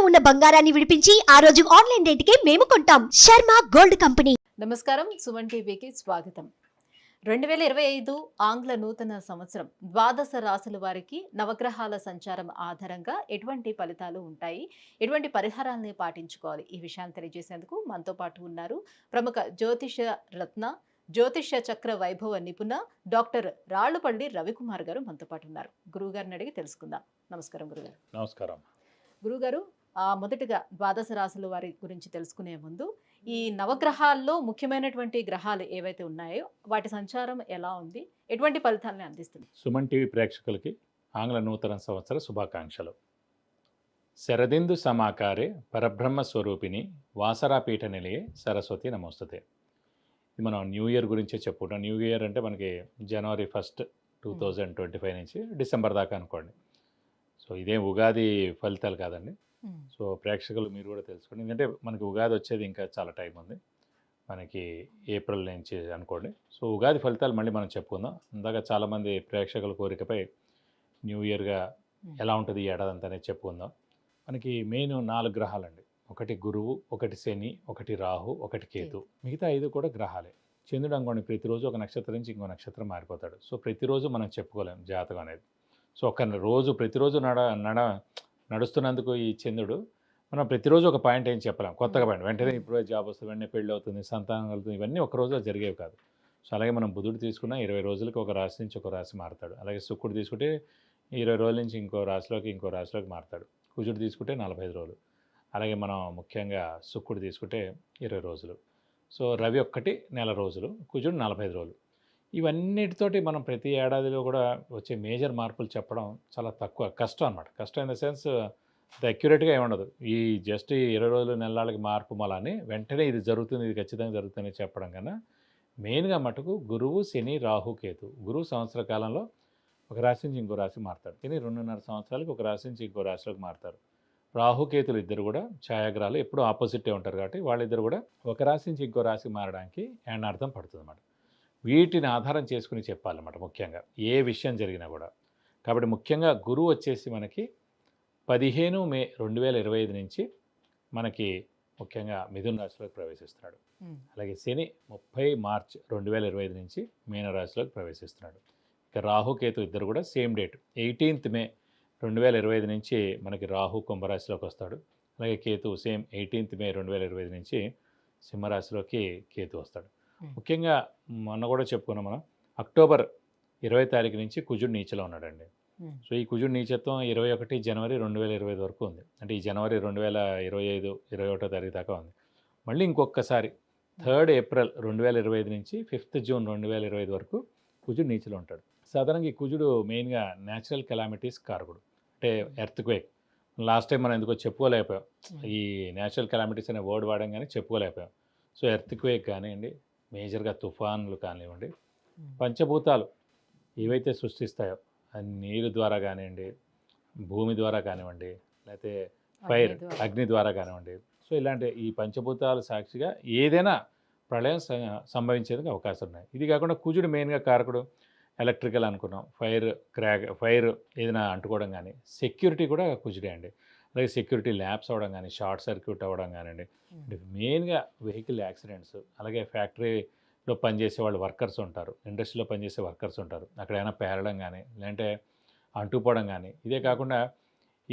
ఉన్న బంగారాన్ని విడిపించి ఆ రోజు ఆన్లైన్ రేటుకే మేము కొంటాం. Sharma gold company. నమస్కారం, సుమన్ టీవీకి స్వాగతం. 2025 ఆంగ్ల నూతన సంవత్సరం ద్వాదశ రాశుల వారికి నవగ్రహాల సంచారం ఆధారంగా ఎటువంటి ఫలితాలు ఉంటాయి, ఎటువంటి పరిహారాలను పాటించుకోవాలి, ఈ విషయాన్ని తెలియజేసేందుకు మనతో పాటు ఉన్నారు ప్రముఖ జ్యోతిష రత్న, జ్యోతిష చక్ర వైభవ నిపుణ డాక్టర్ రాళ్లపల్లి రవికుమార్ గారు మనతో పాటు ఉన్నారు. గురువుగారిని అడిగి తెలుసుకుందాం. నమస్కారం గురుగారు. నమస్కారం గురుగారు, మొదటిగా ద్వాదశ రాశుల వారి గురించి తెలుసుకునే ముందు ఈ నవగ్రహాల్లో ముఖ్యమైనటువంటి గ్రహాలు ఏవైతే ఉన్నాయో వాటి సంచారం ఎలా ఉంది, ఎటువంటి ఫలితాలను అందిస్తుంది? సుమన్ టీవీ ప్రేక్షకులకి ఆంగ్ల నూతన సంవత్సర శుభాకాంక్షలు. శరదిందు సమాకారే పరబ్రహ్మ స్వరూపిణి వాసరాపీఠ నిలయే సరస్వతి నమోస్తుతే. ఇది మనం న్యూ ఇయర్ గురించే చెప్పుకుంటాం. న్యూ ఇయర్ అంటే మనకి జనవరి 1, 2025 నుంచి డిసెంబర్ దాకా అనుకోండి. సో ఇదేం ఉగాది ఫలితాలు కాదండి. సో ప్రేక్షకులు మీరు కూడా తెలుసుకోండి, ఎందుకంటే మనకి ఉగాది వచ్చేది ఇంకా చాలా టైం ఉంది, మనకి ఏప్రిల్ నుంచి అనుకోండి. సో ఉగాది ఫలితాలు మళ్ళీ మనం చెప్పుకుందాం. ఇందాక చాలామంది ప్రేక్షకుల కోరికపై న్యూ ఇయర్గా ఎలా ఉంటుంది ఈ ఏడాది అంతా అనేది చెప్పుకుందాం. మనకి మెయిన్ 4 గ్రహాలండి. ఒకటి గురువు, ఒకటి శని, ఒకటి రాహు, ఒకటి కేతు. మిగతా 5 కూడా గ్రహాలే. చంద్రుడు అనుకోండి ప్రతిరోజు ఒక నక్షత్రం నుంచి ఇంకో నక్షత్రం మారిపోతాడు. సో ప్రతిరోజు మనం చెప్పుకోలేం జాతకం అనేది. సో ప్రతిరోజు నడుస్తున్నందుకు ఈ చంద్రుడు మనం ప్రతిరోజు ఒక పాయింట్ ఏం చెప్పలేం, కొత్తగా పాయింట్ వెంటనే ఇప్పుడు జాబ్ వస్తుంది, వెంటనే పెళ్ళి అవుతుంది, సంతానం కలుగుతుంది, ఇవన్నీ ఒక రోజులో జరిగేవి కాదు. సో అలాగే మనం బుధుడు తీసుకున్న 20 రోజులకి ఒక రాశి నుంచి ఒక రాశి మారుతాడు. అలాగే శుక్రుడు తీసుకుంటే 20 రోజుల నుంచి ఇంకో రాశిలోకి మారుతాడు. కుజుడు తీసుకుంటే 45 రోజులు. అలాగే మనం ముఖ్యంగా శుక్రుడు తీసుకుంటే 20 రోజులు. సో రవి ఒక్కటి నెల రోజులు, కుజుడు 45 రోజులు. ఇవన్నిటితోటి మనం ప్రతి ఏడాదిలో కూడా వచ్చే మేజర్ మార్పులు చెప్పడం చాలా తక్కువ, కష్టం అనమాట. కష్టం ఇన్ ద సెన్స్ అక్యురేట్గా ఏముండదు. ఈ జస్ట్ 20 రోజులు నెలలకి మార్పు మళ్ళీ వెంటనే ఇది జరుగుతుంది, ఇది ఖచ్చితంగా జరుగుతుంది చెప్పడం కన్నా మెయిన్గా మటుకు గురువు, శని, రాహు, కేతు. గురువు సంవత్సర కాలంలో ఒక రాశి నుంచి ఇంకో రాశి మారుతాడు. శని 2.5 సంవత్సరాలకి ఒక రాశి నుంచి ఇంకో రాశిలోకి మారుతారు. రాహుకేతులు ఇద్దరు కూడా ఛాయాగ్రహాలు, ఎప్పుడూ ఆపోజిటే ఉంటారు కాబట్టి వాళ్ళిద్దరు కూడా ఒక రాశి నుంచి ఇంకో రాశి మారడానికి అర్థం పడుతుంది అన్నమాట. వీటిని ఆధారం చేసుకుని చెప్పాలన్నమాట ముఖ్యంగా ఏ విషయం జరిగినా కూడా. కాబట్టి ముఖ్యంగా గురువు వచ్చేసి మనకి 15 మే 2025 నుంచి మనకి ముఖ్యంగా మిథున రాశిలోకి ప్రవేశిస్తున్నాడు. అలాగే శని 30 మార్చ్ 2025 నుంచి మీన రాశిలోకి ప్రవేశిస్తున్నాడు. ఇక రాహుకేతు ఇద్దరు కూడా సేమ్ డేట్ 18 మే 2025 నుంచి మనకి రాహు కుంభరాశిలోకి వస్తాడు. అలాగే కేతు సేమ్ 18 మే 2025 నుంచి సింహరాశిలోకి కేతు వస్తాడు. ముఖ్యంగా మొన్న కూడా చెప్పుకున్నాం మనం, అక్టోబర్ 20 తారీఖు నుంచి కుజుడు నీచలో ఉన్నాడండి. సో ఈ కుజుడు నీచత్వం 21 జనవరి 2025 వరకు ఉంది. అంటే ఈ జనవరి 2025 21 తారీఖు దాకా ఉంది. మళ్ళీ ఇంకొకసారి 3 ఏప్రిల్ 2025 నుంచి 5 జూన్ 2025 వరకు కుజుడు నీచలో ఉంటాడు. సాధారణంగా ఈ కుజుడు మెయిన్గా న్యాచురల్ కెలామిటీస్ కారకుడు, అంటే ఎర్త్క్వేక్. లాస్ట్ టైం మనం ఎందుకో చెప్పుకోలేకపోయాం, ఈ న్యాచురల్ కెలామిటీస్ అనే వర్డ్ వాడడం కానీ చెప్పుకోలేకపోయాం. సో ఎర్త్క్వేక్ కానివ్వండి, మేజర్గా తుఫాన్లు కానివ్వండి, పంచభూతాలు ఏవైతే సృష్టిస్తాయో నీరు ద్వారా కానివ్వండి, భూమి ద్వారా కానివ్వండి, లేకపోతే ఫైర్ అగ్ని ద్వారా కానివ్వండి, సో ఇలాంటి ఈ పంచభూతాల సాక్షిగా ఏదైనా ప్రళయం సంభవించేందుకు అవకాశం ఉన్నాయి. ఇది కాకుండా కుజుడు మెయిన్గా కారకుడు, ఎలక్ట్రికల్ అనుకున్నాం, ఫైర్ ఏదైనా అంటుకోవడం కానీ, సెక్యూరిటీ కూడా కుజుడే అండి. అలాగే సెక్యూరిటీ ల్యాబ్స్ అవ్వడం కానీ, షార్ట్ సర్క్యూట్ అవ్వడం కానివ్వండి, మెయిన్గా వెహికల్ యాక్సిడెంట్స్, అలాగే ఫ్యాక్టరీలో పనిచేసే వాళ్ళు వర్కర్స్ ఉంటారు, ఇండస్ట్రీలో పనిచేసే వర్కర్స్ ఉంటారు, అక్కడైనా పేరడం కానీ లేదంటే అంటుపోవడం కానీ. ఇదే కాకుండా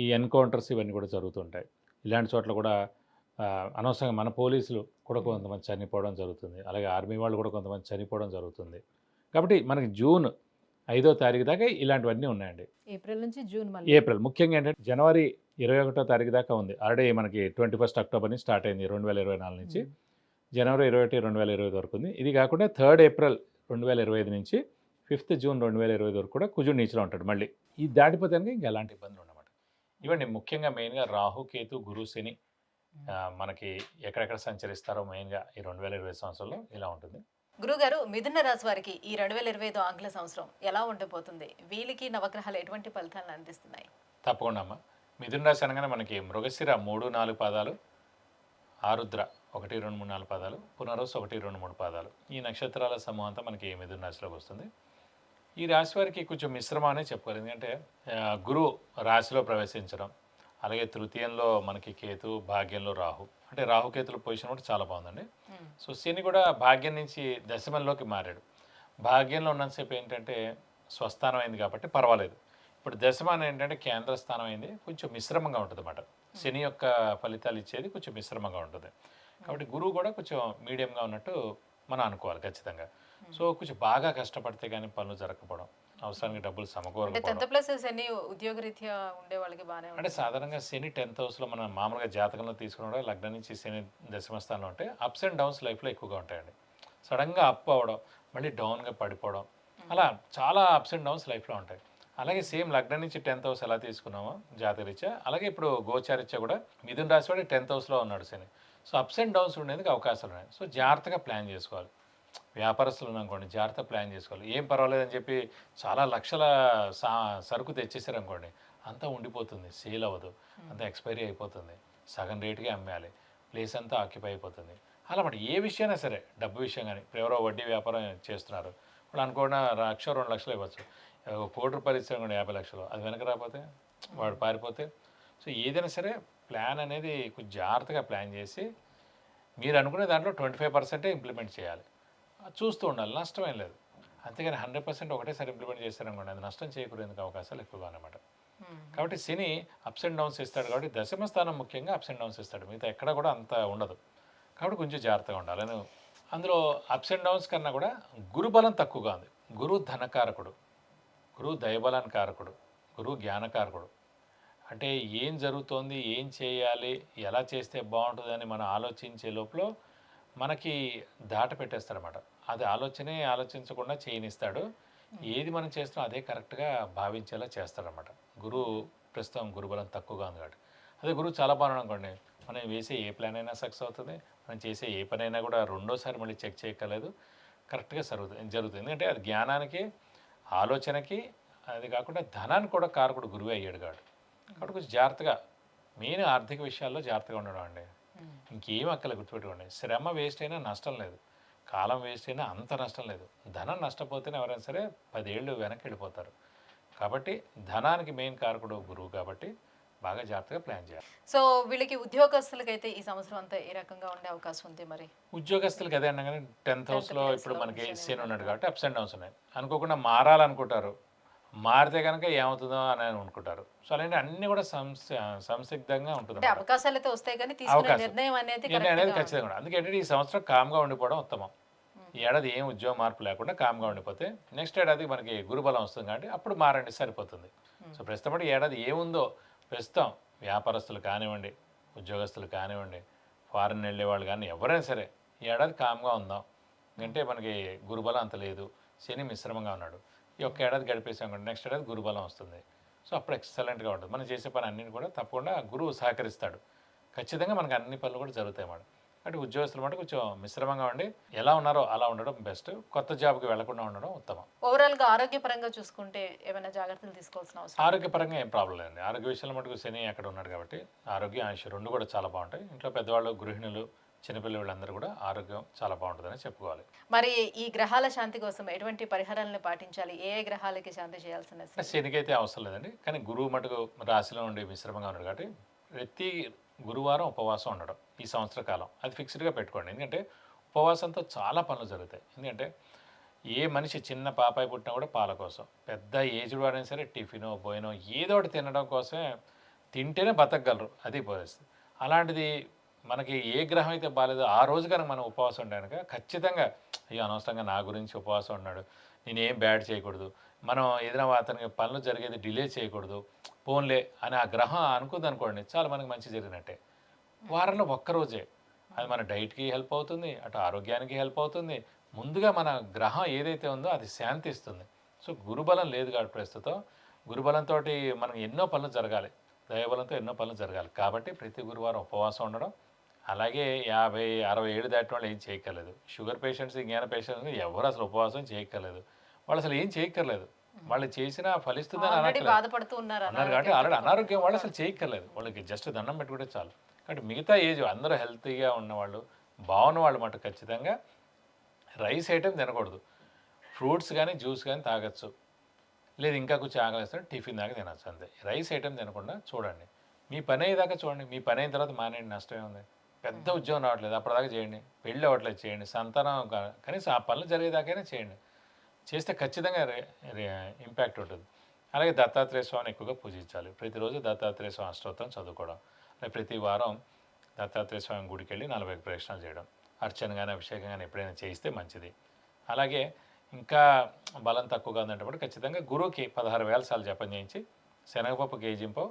ఈ ఎన్కౌంటర్స్ ఇవన్నీ కూడా జరుగుతుంటాయి. ఇలాంటి చోట్ల కూడా అనవసరంగా మన పోలీసులు కూడా కొంతమంది చనిపోవడం జరుగుతుంది. అలాగే ఆర్మీ వాళ్ళు కూడా కొంతమంది చనిపోవడం జరుగుతుంది. కాబట్టి మనకి జూన్ 5వ తారీఖు దాకా ఇలాంటివన్నీ ఉన్నాయండి. ఏప్రిల్ నుంచి జూన్, ఏప్రిల్ ముఖ్యంగా ఏంటంటే జనవరి 21వ తారీఖు దాకా ఉంది. ఆల్రెడీ మనకి 21 అక్టోబర్ నుంచి స్టార్ట్ అయింది 2024 నుంచి జనవరి 21, 2025 వరకు ఉంది. ఇది కాకుండా 3 ఏప్రిల్ 2025 నుంచి 5 జూన్ 2025 వరకు కూడా కుజుడు నీచలో ఉంటాడు. మళ్ళీ ఈ దాటిపోతే ఇంకా ఎలాంటి ఇబ్బందులు ఉన్నమాట. ఇవ్వండి ముఖ్యంగా మెయిన్గా రాహు, కేతు, గురు, శని మనకి ఎక్కడెక్కడ సంచరిస్తారో మెయిన్గా ఈ 2025 సంవత్సరంలో ఇలా ఉంటుంది. గురుగారు, మిథున రాశి వారికి ఈ 2025 ఆంగ్ల సంవత్సరం ఎలా ఉండబోతుంది? వీళ్ళకి నవగ్రహాలు ఎటువంటి ఫలితాలను అందిస్తున్నాయి? తప్పకుండా అమ్మ. మిథున రాశి అనగానే మనకి మృగశిర 3, 4 పాదాలు, ఆరుద్ర 1, 2, 3, 4 పాదాలు, పునరుస్ 1, 2, 3 పాదాలు, ఈ నక్షత్రాల సమూహం అంతా మనకి మిథున రాశిలోకి వస్తుంది. ఈ రాశి వారికి కొంచెం మిశ్రమ అనే చెప్పుకోవాలి. ఎందుకంటే గురువు రాశిలో ప్రవేశించడం, అలాగే తృతీయంలో మనకి కేతు, భాగ్యంలో రాహు. అంటే రాహుకేతుల పొజిషన్ కూడా చాలా బాగుందండి. సో శని కూడా భాగ్యం నుంచి దశమంలోకి మారాడు. భాగ్యంలో ఉన్నంతసేపు ఏంటంటే స్వస్థానం అయింది కాబట్టి పర్వాలేదు. ఇప్పుడు దశమానం ఏంటంటే కేంద్ర స్థానం అయింది, కొంచెం మిశ్రమంగా ఉంటుంది అన్నమాట. శని యొక్క ఫలితాలు ఇచ్చేది కొంచెం మిశ్రమంగా ఉంటుంది. కాబట్టి గురువు కూడా కొంచెం మీడియంగా ఉన్నట్టు మనం అనుకోవాలి ఖచ్చితంగా. సో కొంచెం బాగా కష్టపడితే కానీ పనులు జరగకపోవడం, అవసరానికి డబ్బులు అంటే సమకూరకపోవడం. 10th ప్లస్ శని ఉద్యోగరీత్యా ఉండే వాళ్ళకి బాగానే అంటే ఉంటుంది. సాధారణంగా శని 10th హౌస్లో మనం మామూలుగా జాతకంలో తీసుకున్న లగ్నం నుంచి శని దశమ స్థానంలో ఉంటే అప్స్ అండ్ డౌన్స్ లైఫ్లో ఎక్కువగా ఉంటాయండి. సడన్గా అప్ అవ్వడం, మళ్ళీ డౌన్గా పడిపోవడం, అలా చాలా అప్స్ అండ్ డౌన్స్ లైఫ్లో ఉంటాయి. అలాగే సేమ్ లగ్నం నుంచి 10th హౌస్ ఎలా తీసుకున్నామో జాతకరీత్యా, అలాగే ఇప్పుడు గోచారీత్యా కూడా మిథున రాశి వాడి 10th హౌస్లో ఉన్నాడు శని. సో అప్స్ అండ్ డౌన్స్ ఉండేందుకు అవకాశాలు ఉన్నాయి. సో జాగ్రత్తగా ప్లాన్ చేసుకోవాలి. వ్యాపారస్తులు ఉన్నారనుకోండి, జాగ్రత్త ప్లాన్ చేసుకోవాలి. ఏం పర్వాలేదని చెప్పి చాలా లక్షల సరుకు తెచ్చేసారనుకోండి, అంతా ఉండిపోతుంది, సేల్ అవ్వదు, అంతా ఎక్స్పైరీ అయిపోతుంది, సగం రేటుకే అమ్మేయాలి, ప్లేస్ అంతా ఆక్యుపై అయిపోతుంది. అలా మరి ఏ విషయమైనా సరే, డబ్బు విషయం కానీ, ఇప్పుడు ఎవరో వడ్డీ వ్యాపారం చేస్తున్నారు, వాళ్ళు అనుకోకుండా 1,00,000 2,00,000 ఇవ్వచ్చు. ₹1,00,00,000 ఇచ్చారనుకోండి, 50,00,000, అది వెనక రాకపోతే, వాడు పారిపోతే. సో ఏదైనా సరే ప్లాన్ అనేది కొంచెం జాగ్రత్తగా ప్లాన్ చేసి మీరు అనుకునే దాంట్లో 25% ఇంప్లిమెంట్ చేయాలి. చూస్తూ ఉండాలి, నష్టమేం లేదు. అంతేగాని 100% ఒకటేసారి ఇంప్లిమెంట్ చేశారనుకోండి, అది నష్టం చేకూరేందుకు అవకాశాలు ఎక్కువగా అన్నమాట. కాబట్టి శని అప్స్ అండ్ డౌన్స్ ఇస్తాడు కాబట్టి దశమ స్థానం ముఖ్యంగా అప్స్ అండ్ డౌన్స్ ఇస్తాడు, మిగతా ఎక్కడ కూడా అంత ఉండదు. కాబట్టి కొంచెం జాగ్రత్తగా ఉండాలి. అందులో అప్స్ అండ్ డౌన్స్ కన్నా కూడా గురుబలం తక్కువగా ఉంది. గురువు ధనకారకుడు, గురువు దైవబలాన్ని కారకుడు, గురువు జ్ఞానకారకుడు. అంటే ఏం జరుగుతోంది, ఏం చేయాలి, ఎలా చేస్తే బాగుంటుందని మనం ఆలోచించే లోపల మనకి దాట పెట్టేస్తాడనమాట. అది ఆలోచించకుండా చేయనిస్తాడు. ఏది మనం చేస్తున్నాం అదే కరెక్ట్గా భావించేలా చేస్తాడనమాట. గురువు ప్రస్తుతం గురుబలం తక్కువగా ఉంది కాబట్టి. అదే గురువు చాలా బాగున్నాడు అనుకోండి, మనం వేసే ఏ ప్లాన్ అయినా సక్సెస్ అవుతుంది, మనం చేసే ఏ పని అయినా కూడా రెండోసారి మళ్ళీ చెక్ చేయక్కర్లేదు, కరెక్ట్గా జరుగుతుంది. ఎందుకంటే అది జ్ఞానానికి, ఆలోచనకి, అది కాకుండా ధనానికి కూడా కారకుడు గురువే అయ్యాడు కాబట్టి. కాబట్టి కొంచెం జాగ్రత్తగా, మెయిన్ ఆర్థిక విషయాల్లో జాగ్రత్తగా ఉండడం అండి. ఇంకేం అక్కర్లేదు, గుర్తుపెట్టుకోండి. శ్రమ వేస్ట్ అయినా నష్టం లేదు, కాలం వేస్ట్ అయినా అంత నష్టం లేదు. ధనం నష్టపోతేనే ఎవరైనా సరే 10 ఏళ్ళు వెనక్కి వెళ్ళిపోతారు. కాబట్టి ధనానికి మెయిన్ కారకుడు గురువు కాబట్టి బాగా జాగ్రత్తగా ప్లాన్ చేయాలి. సో వీళ్ళకి ఉద్యోగస్తులకైతే ఈ సంవత్సరం అంతా ఏ రకంగా ఉండే అవకాశం ఉంది మరి? ఉద్యోగస్తులకి అదే అన్నా కానీ 10th హౌస్లో place ఇప్పుడు లో మనకి శని శని ఉన్నాడు ఉన్నాడు. కాబట్టి అప్స్ అండ్ డౌన్స్ ఉన్నాయి. అనుకోకుండా మారాలనుకుంటారు, మారితే కనుక ఏమవుతుందో అని అనుకుంటారు. సో అలాంటి అన్నీ కూడా సంసిగ్ధంగా ఉంటుంది. అంటే అవకాశాలు అయితే వస్తాయి కానీ తీసుకునే అవకాశం. నిర్ణయం అనేది నిర్ణయం అనేది correct గా ఖచ్చితంగా ఉండదు. అందుకే ఈ సంవత్సరం కామ్గా ఉండిపోవడం ఉత్తమం. ఈ ఏడాది ఏం ఉద్యోగ మార్పు లేకుండా కామ్గా ఉండిపోతే నెక్స్ట్ ఏడాది మనకి గురుబలం వస్తుంది కాబట్టి అప్పుడు మారండి, సరిపోతుంది. సో ప్రస్తుతం ఈ ఏడాది ఏముందో, ప్రస్తుతం వ్యాపారస్తులు కానివ్వండి, ఉద్యోగస్తులు కానివ్వండి, ఫారెన్ వెళ్ళే వాళ్ళు కానీ ఎవరైనా సరే ఈ ఏడాది కామ్గా ఉందాం. ఎందుకంటే మనకి గురుబలం అంత లేదు, శని మిశ్రమంగా ఉన్నాడు. ఈ ఒక్క ఏడాది గడిపేసాం కూడా నెక్స్ట్ ఏడాది గురుబలం వస్తుంది. సో అప్పుడు ఎక్సలెంట్గా ఉంటుంది. మనం చేసే పని అన్నింటి కూడా తప్పకుండా గురువు సహకరిస్తాడు. ఖచ్చితంగా మనకి అన్ని పనులు కూడా జరుగుతాయి అన్నమాట. అంటే ఉద్యోగస్తులు మాట కొంచెం మిశ్రమంగా ఉండి ఎలా ఉన్నారో అలా ఉండడం బెస్ట్. కొత్త జాబ్కి వెళ్లకుండా ఉండడం ఉత్తమం. ఓవరాల్గా ఆరోగ్యపరంగా చూసుకుంటే ఏమైనా జాగ్రత్తలు తీసుకోవాల్సిన అవసరం? ఆరోగ్యపరంగా ఏం ప్రాబ్లం లేదండి. ఆరోగ్య విషయంలో మటుకు శని అక్కడ ఉన్నాడు కాబట్టి ఆరోగ్యం, ఆయుష్ రెండు కూడా చాలా బాగుంటాయి. ఇంట్లో పెద్దవాళ్ళు, గృహిణులు, చిన్నపిల్లలందరూ కూడా ఆరోగ్యం చాలా బాగుంటుందని చెప్పుకోవాలి. మరి ఈ గ్రహాల శాంతి కోసం ఎటువంటి పరిహారాలను పాటించాలి? ఏ గ్రహాలకి శాంతి చేయాల్సిన? శనికి అయితే అవసరం లేదండి, కానీ గురువు మటుకు రాశిలో ఉండి మిశ్రమంగా ఉన్నాడు కాబట్టి ప్రతి గురువారం ఉపవాసం ఉండడం ఈ సంవత్సర కాలం అది ఫిక్స్డ్గా పెట్టుకోండి. ఎందుకంటే ఉపవాసంతో చాలా పనులు జరుగుతాయి. ఎందుకంటే ఏ మనిషి చిన్న పాపాయి పుట్టినా కూడా పాల కోసం, పెద్ద ఏజ్డ్ వాడైనా సరే టిఫినో బోయినో ఏదో ఒకటి తినడం కోసమే, తింటేనే బతకగలరు, అది పరిస్థితి. అలాంటిది మనకి ఏ గ్రహం అయితే బాగాలేదో ఆ రోజు కనుక మనం ఉపవాసం ఉండడానికి ఖచ్చితంగా అయ్యో అనవసరంగా నా గురించి ఉపవాసం ఉన్నాడు, నేనేం బ్యాడ్ చేయకూడదు, మనం ఏదైనా అతనికి పనులు జరిగేది డిలే చేయకూడదు, పోన్లే అని ఆ గ్రహం అనుకుంది అనుకోండి, చాలా మనకి మంచి జరిగినట్టే. వారంలో ఒక్కరోజే అది మన డైట్కి హెల్ప్ అవుతుంది, అటు ఆరోగ్యానికి హెల్ప్ అవుతుంది. ముందుగా మన గ్రహం ఏదైతే ఉందో అది శాంతిస్తుంది. సో గురుబలం లేదు కాబట్టి ప్రస్తుతం గురుబలంతో మనకు ఎన్నో పనులు జరగాలి, దైవబలంతో ఎన్నో పనులు జరగాలి. కాబట్టి ప్రతి గురువారం ఉపవాసం ఉండడం, అలాగే 50-60 ఏళ్ళు దాటిన వాళ్ళు ఏం చేయక్కర్లేదు. షుగర్ పేషెంట్స్, జ్ఞాన పేషెంట్స్ ఎవరు అసలు ఉపవాసం చేయక్కర్లేదు. వాళ్ళు అసలు ఏం చేయక్కర్లేదు, వాళ్ళు చేసినా ఫలిస్తుందని అనట్లేదు బాధపడుతూ ఉన్నారు కాబట్టి ఆల్రెడీ అనారోగ్యం వాళ్ళు అసలు చేయక్కర్లేదు, వాళ్ళకి జస్ట్ దండం పెట్టుకుంటే చాలు. కాబట్టి మిగతా ఏజ్ అందరూ హెల్తీగా ఉన్నవాళ్ళు, బాగున్న వాళ్ళు మాట ఖచ్చితంగా రైస్ ఐటెం తినకూడదు. ఫ్రూట్స్ కానీ జ్యూస్ కానీ తాగొచ్చు, లేదు ఇంకా కొంచెం ఆకలిస్తే టిఫిన్ దాకా తినచ్చు, అంతే. రైస్ ఐటెం తినకుండా చూడండి. మీ పని అయ్యేదాకా చూడండి, మీ పని అయిన తర్వాత మానేయండి, నష్టమే ఉంది. పెద్ద ఉద్యోగం రావట్లేదు అప్పటిదాకా చేయండి, పెళ్ళి అవ్వట్లేదు చేయండి, సంతానం కనీసం ఆ పనులు జరిగేదాకైనా చేయండి. చేస్తే ఖచ్చితంగా ఇంపాక్ట్ ఉంటుంది. అలాగే దత్తాత్రేయ స్వామిని ఎక్కువగా పూజించాలి. ప్రతిరోజు దత్తాత్రేయ స్వామి అష్టోత్తరం చదువుకోవడం, అలాగే ప్రతి వారం దత్తాత్రేయ స్వామి గుడికి వెళ్ళి 40 ప్రదక్షిణాలు చేయడం, అర్చన కానీ అభిషేకం కానీ ఎప్పుడైనా చేయిస్తే మంచిది. అలాగే ఇంకా బలం తక్కువగా ఉందంటే ఖచ్చితంగా గురువుకి 16,000 సార్లు జపం చేయించి శనగపప్పు కేజీంపో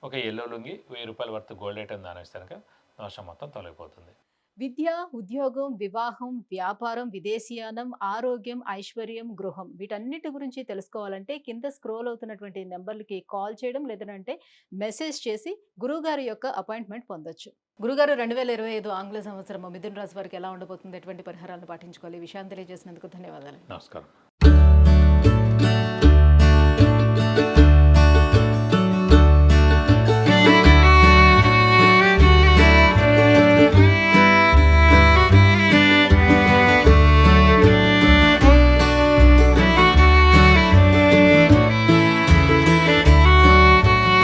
ఒక ఎల్లో లుంగి 1000 రూపాయల వర్త్ గోల్డ్ ఐటమ్ దానం ఇస్తే కనుక దోషం మొత్తం తొలగిపోతుంది. విద్య, ఉద్యోగం, వివాహం, వ్యాపారం, విదేశీయానం, ఆరోగ్యం, ఐశ్వర్యం, గృహం వీటన్నిటి గురించి తెలుసుకోవాలంటే కింద స్క్రోల్ అవుతున్నటువంటి నెంబర్లకి కాల్ చేయడం లేదంటే మెసేజ్ చేసి గురువుగారి యొక్క అపాయింట్మెంట్ పొందొచ్చు. గురుగారు 2025 ఆంగ్ల సంవత్సరం మిథున రాశి వారికి ఎలా ఉండబోతుంది, ఎటువంటి పరిహారాలను పాటించుకోవాలి, ఈ విషయాన్ని తెలియజేసినందుకు ధన్యవాదాలు. నమస్కారం.